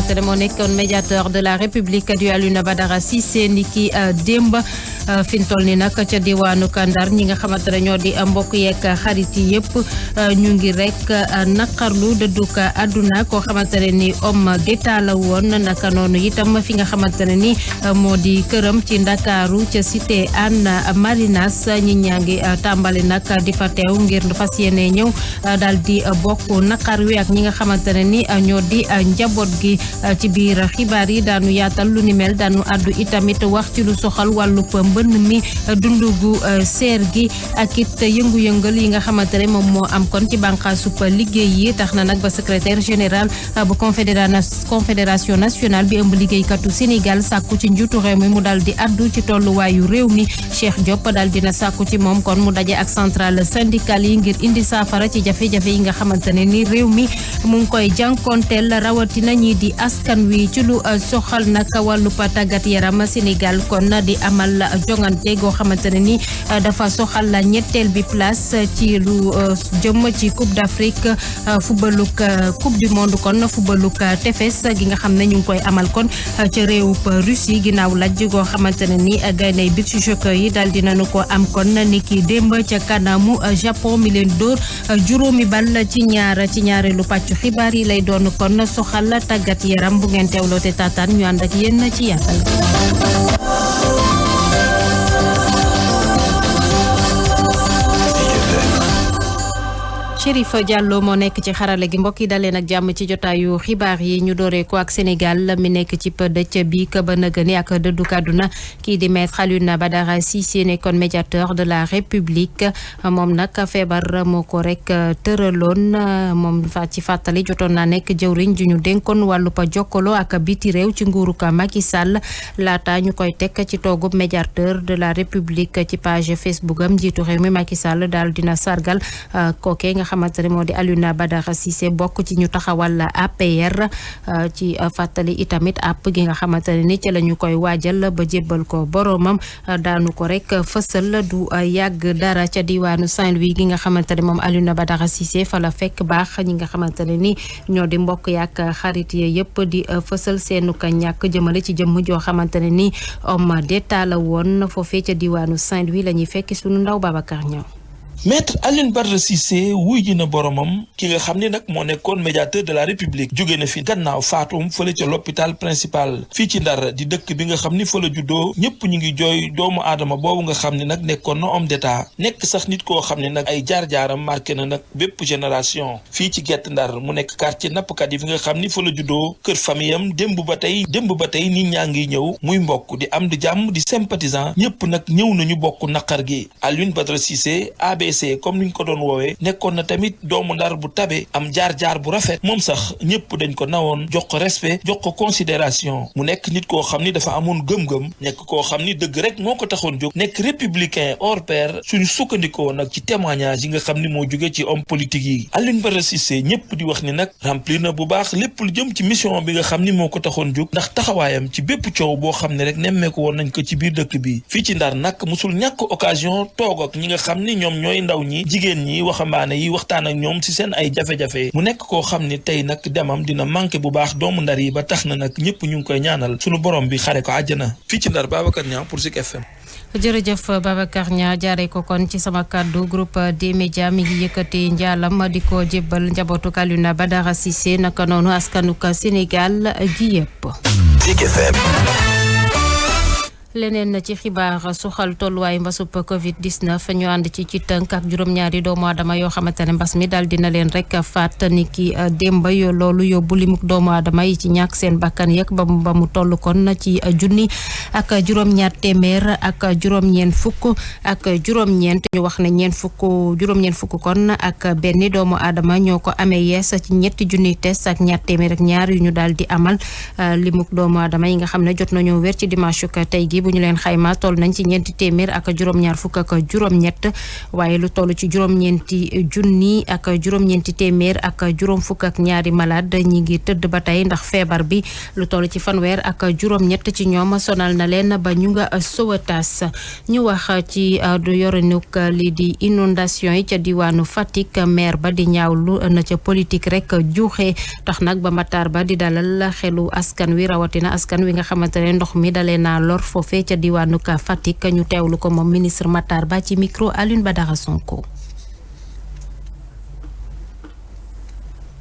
xamante ne moo nekkoon médiateur de la République di Alioune Badara Cissé niki démb fi ñu toll ni nag ca diwaanu Ndar ñi nga xamante ne ñoo di mbokk yeeg xarit yi yëpp ñu ngi rek naqarlu dëdduk àdduna koo xamante ne ni homme d'état la woon naka noonu itam fi nga xamante ne ni moo di këram ci Ndakaaru ca cité Anne Marinas ñi ñaa ngi tàmbali nag di fa teew ngir fas yéene ñëw daal di bokk naqar wi ak ñi nga xamante ne ni ñoo di njaboot gi ci biir xibaar yi daanu yaatal lu ni mel daanu àddu itamit wax ci lu soxal wàllub mbënn mi dundu gu seer gi ak it yëngu-yëngal yi nga xamante ne moom moo am kon ci bànqaasub liggéey yi tax na nag ba secrétaire général bu confédération nationale bi ëmb liggéeykatu Sénégal sàkku ci njiitu réew mi mu daal di addu ci tolluwaayu réew mi Cheikh Diop daal dina sàkku ci moom kon mu daje ak centrale syndicale yi ngir indi saafara ci jafe-jafe yi nga xamante ne ni réew mi mu ngi koy jànkonteel rawatina ñi di askan wi ci lu soxal nag wàllu tàggat yaram Sénégal kon di amal jongante goo xamante ne ni dafa soxal la ñetteel bi place ci lu jëm ci Coupe d'Afrique footballuk Coupe du monde kon footballuk tefes gi nga xam ne ñu ngi koy amal kon ca réewub Russie ginnaaw lajj goo xamante ne ni gaynde beach soccer yi daal dinañu ko am kon niki démb ca kanamu Japon mi leen dóor juróomi bal ci ñaareelu pàccu xibaar yi lay doon kon soxal tàggat yaram bu ngeen teewloo te taataan ñu ànd ak yéen ci yaatal. Chérif Diallo moo nekk ci xarale gi mbokk yi daleen ak jàmm ci jotaayu xibaar yi ñu dooree ko ak Sénégal mi nekk ci dëcc bi ka ba nëgëni ak dëddu kàdduna kii di maître Alioune Badara Cissé nekkoon médiateur de la République moom nag feebar moo ko rek tëraloon moom ci fàttali jotoon naa nekk jëwriñ ju ñu dénkoon wàllu pa jokkaloo ak biti réew ci nguuru ka Macky Sall laata ñu koy teg ci toogub médiateur de la République ci page Facebook am njiitu réew mi Macky Sall daal dina sargal kooke nga xamante ne moo di Alioune Badara Cissé bokk ci ñu taxawal APR ci fàttali itamit app gi nga xamante ne ni ci la ñu koy waajal ba jébbal ko boromam daanu ko rek fësal du yàgg dara ca diwaanu Saint-Louis gi nga xamante ne moom Alioune Badara Cissé fa la fekk baax ñi nga xamante ne ni ñoo di mbokk yaak xarit yi yëpp di fësal seenu ka ñàkk jëmale ci jëmm joo xamante ne ni homme d'état la woon foofee ca diwaanu Saint-Louis la ñuy fekki sunu ndaw Babacar Niang. Maître Alioune Badara Cissé wuy ji na boromam ki nga xam ne nag moo nekkoon médiateur de la République jóge na fi gannaaw faatum fële ca l'hôpital principal fii ci Ndar di dëkk bi nga xam ni fa la juddoo ñëpp ñu ngi jooy doomu aadama boobu nga xam ne nag nekkoon na homme d'état nekk sax nit koo xam ne nag ay jaar-jaaram marqué na nag bépp génération fii ci Guet Ndar mu nekk quartier nappkat yi fi nga xam ni fa la juddoo kër famille am démb ba tey nit ñaa ngi ñëw muy mbokk di am di jàmm di sympathisant ñëpp nag ñëw nañu bokk naqar gi Alioune Badara Cissé comme ni ñu ko doon woowee nekkoon na tamit doomu Ndar bu tabe am jaar-jaar bu rafet moom sax ñëpp dañ ko nawoon jox ko respect jox ko considération mu nekk nit koo xam ni dafa amoon gëm-gëm nekk koo xam ni dëgg rek moo ko taxoon jóg nekk républicain hors pair suñu sukkandikoo nag ci témoignage yi nga xam ni moo jóge ci homme politique yi Alioune Badara Cissé ñëpp di wax ni nag remplir na bu baax lépp lu jëm ci mission bi nga xam ni moo ko taxoon jóg ndax taxawaayam ci bépp coow boo xam ne rek nemmeeku woon nañ ko ci biir dëkk bi fii ci Ndar nag musul ñàkk occasion toog ak ñi nga xam ni ñoom ñooy ndaw ñi jigéen ñi waxambaane yi waxtaan ak ñoom ci seen ay jafe-jafe mu nekk koo xam ni tey nag demam dina manqué bu baax doomu Ndar yi ba tax na nag ñëpp ñu ngi koy ñaanal sunu borom bi xare ko àjjana fii ci Ndar Babacar Niang pour Zik FM. jërëjëf Babacar Niang jaaree ko kon ci sama kàddu groupe des médias mi ngi yëkkati njaalam di ko jébbal njabootu Alioune Badara Cissé naka noonu askanuk Sénégal gi yëpp. Zik FM. leneen ci xibaar suxal tolluwaayu mbasub Covid-19 ñu ànd ci tënk ak juróom-ñaari doomu aadama yoo xamante ne mbas mi daal dina leen rek faat ni ki démb loolu yóbbu limuk doomu aadama yi ci ñàkk seen bakkan yëg ba mu toll kon ci junni ak juróom-ñaar téeméer ak juróom-ñeent fukk ak juróom-ñeent ñu wax ne juróom-ñeent fukk kon ak benn doomu aadama ñoo ko amee yees ci ñetti junni test ak ñaar téeméer ak ñaar yu ñu daal di amal limuk doomu aadama yi nga xam ne jot nañoo wér ci dimanche tey gi bu ñu leen xayma toll nañ ci ñeenti téeméer ak juróom-ñaar fukk ak juróom-ñett waaye lu toll ci juróom-ñeenti junni ak juróom-ñeenti téeméer ak juróom fukk ak ñaari malade ñi ngi tëdd ba tey ndax feebar bi lu toll ci fanweer ak juróom-ñett ci ñoom sonal na leen ba ñu nga Sowétas ñu wax ci du yorenuk lii di inondation yi ca diwaanu Fatick maire ba di ñaawlu na ca politique rek juuxee tax nag ba Matar Ba di dalal xelu askan wi rawatina askan wi nga xamante ne ndox mi dalee naa lor foofee ca diwaanu Fatick ñu teewlu ko moom ministre Matar Ba ci micro Alioune Badara Sonko.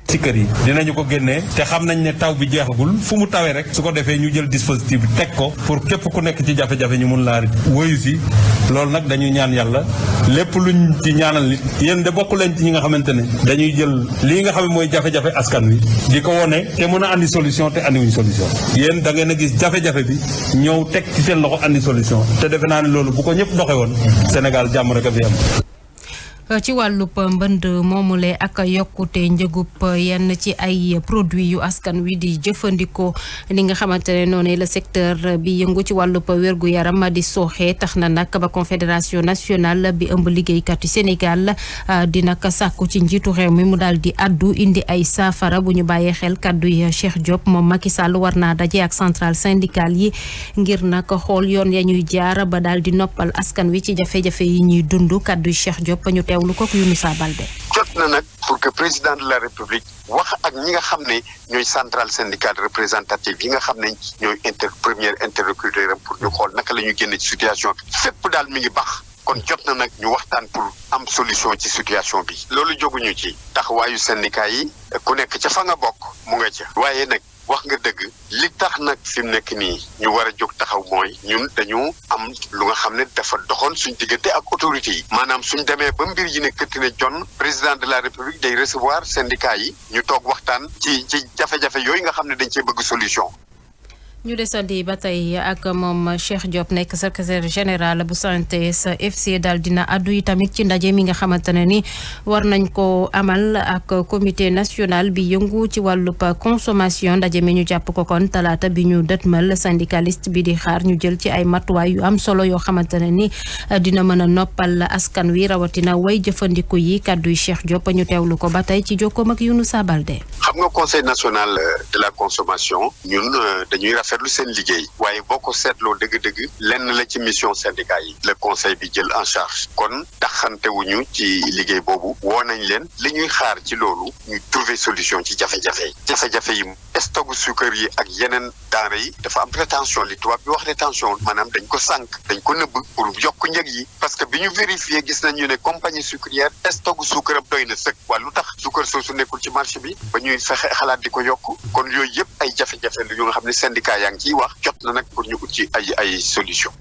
ci kër yi dinañu ko génnee te xam nañ ne taw bi jeexagul fu mu tawee rek su ko defee ñu jël dispositif bi teg ko pour képp ku nekk ci jafe-jafe ñu mun laa wóyu si loolu nag dañuy ñaan yàlla lépp luñ ci ñaanal nit yéen de bokk leen ci ñi nga xamante ne dañuy jël lii nga xam ne mooy jafe-jafe askan wi di ko wone te mën a andi solution te andiwuñ solution yéen da ngeen a gis jafe-jafe bi ñëw teg ci seen loxo andi solution te defe naa ne loolu bu ko ñëpp doxe woon Sénégal jàmm rek a fi am. ci wàllub mbënd moomule ak yokkute njëgub yenn ci ay produits yu askan wi di jëfandikoo li nga xamante ne noonu la secteur bi yëngu ci wàllub wérgu yaram di sooxee tax na nag ba confédération nationale bi ëmb liggéeykat yu Sénégal di nag sàkku ci njiitu réew mi mu daal di addu indi ay saafara bu ñu bàyyee xel kàddu yi Cheikh Diop moom Macky Sall war naa daje ak centrale syndicale yi ngir nag xool yoon ya ñuy jaar ba daal di noppal askan wi ci jafe-jafe yi ñuy dund kàddu yi Cheikh Diop ñu teewlu ko Younousa Baldé. jot na nag pour que président de la République wax ak ñi nga xam ne ñooy centrale syndicale représentative yi nga xam ne ñooy premier interlocuteur pour ñu xool naka la ñu génne ci situation bi fépp daal mi ngi baax kon jot na nag ñu waxtaan pour am solution ci situation bi loolu jóguñu ci taxawaayu syndicat yi ku nekk ca fa nga bokk mu nga ca waaye nag wax nga dëgg li tax nag fi mu nekk nii ñu war a jóg taxaw mooy ñun dañu am lu nga xam ne dafa doxoon suñ diggante ak autorité yi maanaam suñ demee ba mbir yi ne këtt ne jon président de la république day recevoir syndicat yi ñu toog waxtaan ci jafe-jafe yooyu nga xam ne dañ cee bëgg solution. ñu desandi ba tey ak moom Cheikh Diop nekk secrétaire général bu CNTS FC daal dina addu yi tamit ci ndaje mi nga xamante ne ni war nañ ko amal ak comité national bi yëngu ci wàllub consommation ndaje mi ñu jàpp ko kon talaata bi ñu dëtmal syndicaliste bi di xaar ñu jël ci ay matuwaay yu am solo yoo xamante ne ni dina mën a noppal askan wi rawatina way jëfandiku yi kàddu yi Cheikh Diop ñu teewlu ko ba tey ci jokkoom ak Younousa Baldé. xam nga conseil national de la consommation ñun dañuy rafetlu seen liggéey waaye boo ko seetloo dëgg-dëgg lenn la ci mission syndicat yi le conseil bi jël en charge kon taxantewuñu ci liggéey boobu woo nañ leen li ñuy xaar ci loolu ñu trouver solution ci jafe-jafe yi stock suukar yi ak yeneen denrées yi dafa am rétention li tubaab bi wax rétention maanaam dañ ko sànq dañ ko nëbb pour yokk njëg yi parce que bi ñu vérifier gis nañu ne compagnie sucrière stock suukaram doy na sëkk waa lu tax suukar soosu nekkul ci marché bi ba ñuy fexe xalaat di ko yokk kon yooyu yëpp ay jafe-jafe la yu nga xam ne syndicat yaa ngi ciy wax jot na nag pour ñu ut ci ay solution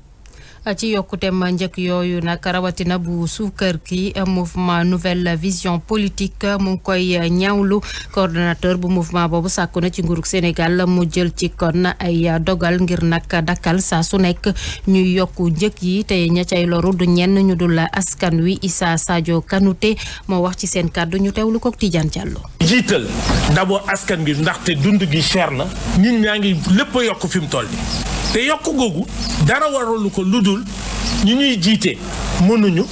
ci yokkuteem njëkk yooyu nag rawatina bu suukar ki mouvement nouvelle vision politique mu ngi koy ñaawlu coordonnateur bu mouvement boobu sàkku na ci nguurug Sénégal mu jël ci kon ay dogal ngir nag dakkal saa su nekk ñuy yokku njëkk yi te ña cay loru du ñenn ñu dul askan wi Issa Sadio Kanouté moo wax ci seen kàddu ñu teewlu ko Tidiane Diallo. jiital d'abord askan bi ndaxte dund gi cher na nit ñaa ngi lépp a yokk fi mu toll te yokk googu dara waralu ko lu dul ñu ñuy jiite mënuñu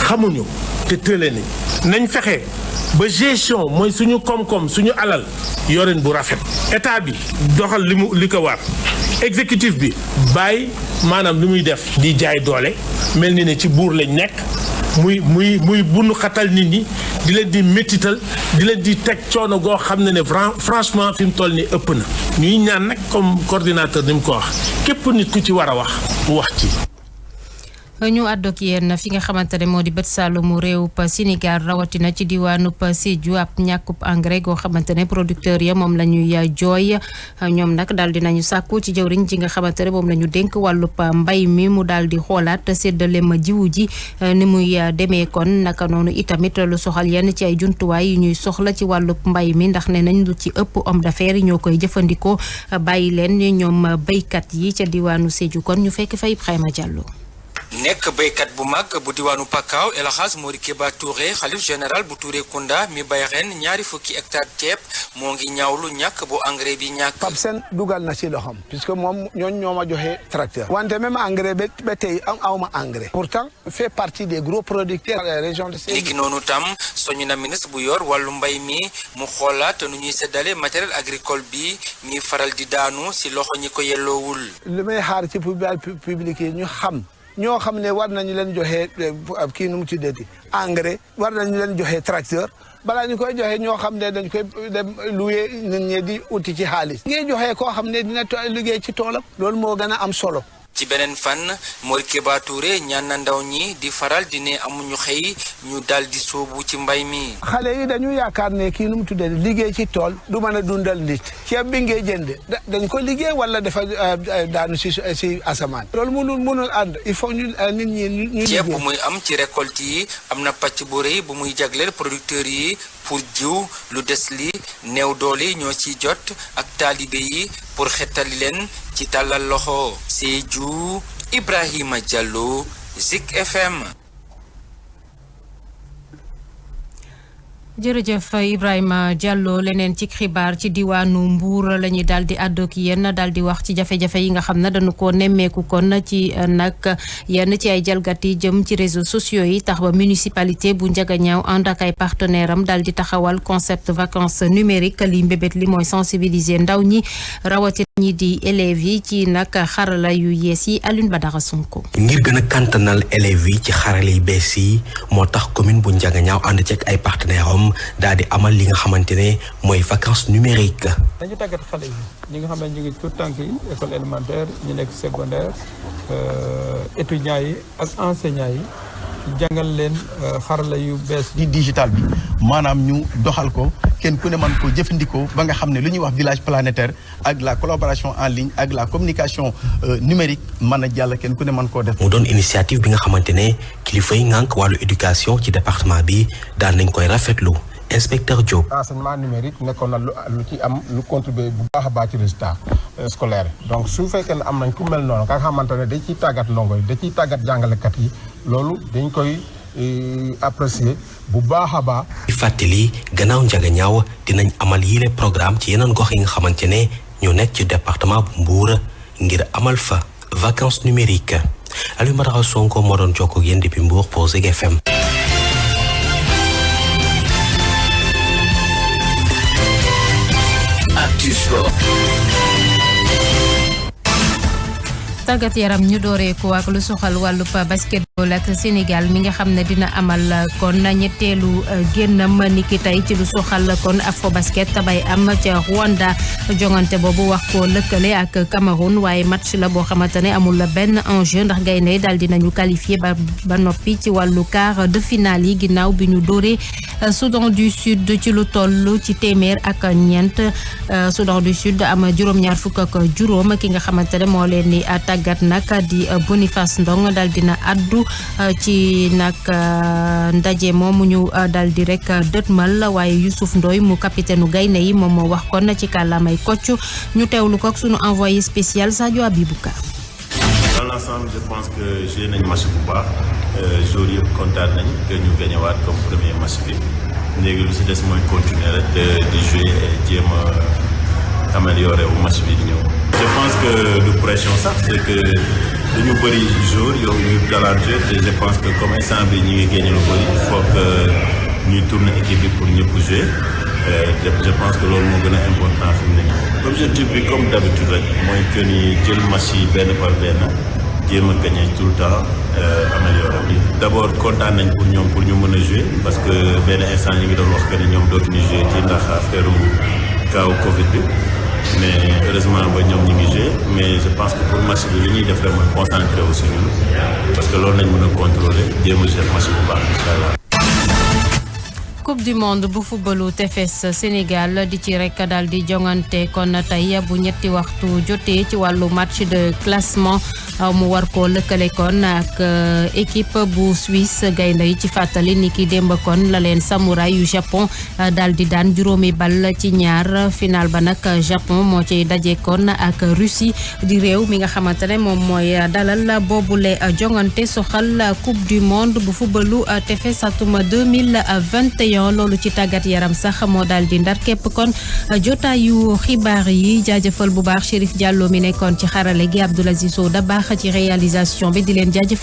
xamuñu te tële nañ fexe ba gestion mooy suñu koom-koom suñu alal yorin bu rafet état bi doxal li ko war exécutif bi bàyyi maanaam li muy def di jaay doole mel ni ne ci buur lañ nekk muy bunu xatal nit ñi di leen di métital di leen di teg coono goo xam ne franchement fi mu toll ni ëpp na ñuy ñaan nag comme coordinateur ni mu ko wax képp nit ku ci war a wax ci. ñu àddoog yéen fi nga xamante ne moo di bët saalumu réew Sénégal rawatina ci diwaanu Sédhiou ab ñàkkub engrais goo xamante ne producteur ya moom la ñuy jooy ñoom nag daal dinañu sàkku ci jëwriñ ji nga xamante ne moom la ñu dénk wàllub mbay mi mu daal di xoolaat séddalem jiwu ji ni muy demee kon naka noonu itamit lu soxal yenn ci ay jumtuwaay yu ñuy soxla ci wàllub mbay mi ndax ne nañ lu ci ëpp homme d'affaires yi ñoo koy jëfandikoo bàyyi leen ñoom béykat yi ca diwaanu Sédhiou kon ñu fekk fa Ibrahima Diallo. nekk béykat bu mag bu diwaanu Pakao El Hadj Mori Keba Touré xalif général bu Touré Kunda mi bay ren 20 hectares ceeb moo ngi ñaawlu ñàkk bu engrais bi ñàkk. Pape Sène dugal na ci loxoom puisque moom ñooñu ñoo ma joxe tracteur wante même engrais ba tey awma engrais pourtant fait partie des gros producteurs de la région de Sédhiou. léegi noonu tam soñu na ministre bu yor wàllu mbay mi mu xoolaat nu ñuy séddale matériel agricole bi mi faral di daanu si loxo ñi ko yelloowul. li may xaar ci public yi ñu xam. ñoo xam ne war nañu leen joxe kii nu mu tuddati engrais war nañu leen joxe tracteur balaa ñu koy joxe ñoo xam ne dañ koy dem loué nit ñi di uti ci xaalis. ngay joxe koo xam ne dina liggéey ci toolam loolu moo gën a am solo. ci beneen fan Mori Keba Touré ñaan na ndaw ñi di faral di ne amuñu xëy ñu daal di sóobu ci mbay mi. xale yi dañu yaakaar ne kii nu mu tuddee liggéey ci tool du mën a dundal nit ceeb bi ngay jënd dañ ko liggéey wala dafa daanu si asamaan. loolu mënul ànd il faut ñu nit ñi ñu liggéey. ceeb bu muy am ci récolte yi am na pàcc bu rëy bu muy jagleel producteurs yi pour jiw lu des li néew doole ñoo ciy jot ak taalibe yi pour xettali leen ci tàllal loxo. Sédhiou Ibrahima Diallo Zik FM. jërëjëf Ibrahima Diallo leneen ci xibaar ci diwaanu Mbour la ñuy daal di àddu ak yéen daal di wax ci jafe-jafe yi nga xam ne dañu ko nemmeeku kon ci nag yenn ci ay jalgati jëm ci réseaux sociaux yi tax ba municipalité bu Ndiaganiao ànd ak ay partenaire am daal di taxawal concept vacances numériques li mbébét li mooy sensibiliser ndaw ñi rawatina ñi di élèves yi ci nag xarala yu yees yi Alioune Badara Sonko. ngir gën a kantanal élèves yi ci xarala yu bees yi moo tax commune bu Ndiaganiao ànd ci ak ay partenaires am daal di amal li nga xamante ne mooy vacances numériques. dañu tàggat xale yi ñi nga xam ne ñu ngi tout tànk yi école élémentaire ñu nekk secondaire étudiants yi ak enseignants yi jàngal leen xarala yu bees. di digital bi maanaam ñu doxal ko kenn ku ne mën ko jëfandikoo ba nga xam ne lu ñuy wax village planétaire ak la collaboration en ligne ak la communication numérique mën a jàll kenn ku ne mën koo def. mu doon initiative bi nga xamante ne kilifa yi ngànk wàllu éducation ci département bi daal nañ koy rafetlu. inspecteur Diop. enseignement numérique nekkoon na lu ci am lu contribuer bu baax a baax ci résultat scolaire donc su fekkee ne am nañ ku mel noonu nga xamante ne dañ ciy tàggat ndongo yi da ciy tàggat jàngalekat yi loolu dañ koy apprécier bu baax a baax. di fàttali gannaaw Ndiaganiao dinañ amal yile programme ci yeneen gox yi nga xamante ne ñoo nekk ci département bu Mbour ngir amal fa vacances numériques Aliou Badara Sonko moo doon jokkoo ak yéen depuis Mbour pour Zik FM. tàggat yaram ñu dooree ko ak lu soxal wàllub basketball ak Sénégal mi nga xam ne dina amal kon ñetteelu génnam niki tey ci lu soxal kon Afrobasket tabay am ca Rwanda jongante boobu wax ko lëkkale ak Cameroun waaye match la boo xamante ne amul benn enjeu ndax gaynde daal dinañu qualifié ba noppi ci wàllu quart de finale yi ginnaaw bi ñu dooree Soudan du Sud ci lu toll ci téeméer ak ñeent Soudan du Sud am juróom-ñaar fukk ak juróom ki nga xamante ne moo leen ni tàggat nag di Boniface Ndong dal dina addu ci nag ndaje moomu ñu dal di rek dëtmal waaye Youssouf Ndoye mu capitaine gaynde yi moom moo wax kon ci kàllaamay kocc ñu teewlu ko ak sunu envoyé spécial Sadio Abibouka. Dans l'ensemble, je pense que joué nañ match bu baax joueurs yëpp kontaan nañ que ñu gañewaat comme premier match bi léegi lu si des mooy continuer rek di jouer et jéem a améliorer wu match bi di ñëw. Je pense que du pression sax c'est que dañu bëri joueurs yow yu talentueux et je pense que comme instant bi ñu ngi gagné lu bëri il faut que ñuy tourner équipe bi pour ñëpp jouer je pense que loolu moo gën a important fi mu ne nii. L'objectif bi comme d'habitude rek mooy que ni jël match yi benn par benn jéem a gagné tout le temps améliorer bi. D'abord kontaan nañ pour ñoom pour ñu mën a jouer parce que benn instant ñu ngi doon wax que ni ñoom dootuñu jouer ci ndax affaire kaw Covid bi. mais heureusement ba ñoom ñu ngi joué mais je pense que pour match bi li ñuy def rek mooy concentré aussi ñun parce que loolu nañ mën a contrôler jéem a jouer match bu baax incha allah. Coupe du monde bu footballu tefes Sénégal di ci rek daal di jongante kon tey bu ñetti waxtu jotee ci wàllu match de classement mu war koo lëkkale kon ak équipe bu Suisse gaynde yi ci fàttali ni ki démb kon la leen samouraï yu Japon daal di daan 7 bal ci 2 final ba nag Japon moo ciy daje kon ak Russie di réew mi nga xamante ne moom mooy dalal boobule jongante soxal coupe du monde bu footballu tefes atum 2021 loolu ci tàggat yaram sax moo daal di ndar képp kon jotaayu xibaar yi jaajëfal bu baax Chérif Diallo mi nekkoon ci xarale gi Abdoulaziz Sow da baax ci réalisation bi di leen jaajëfal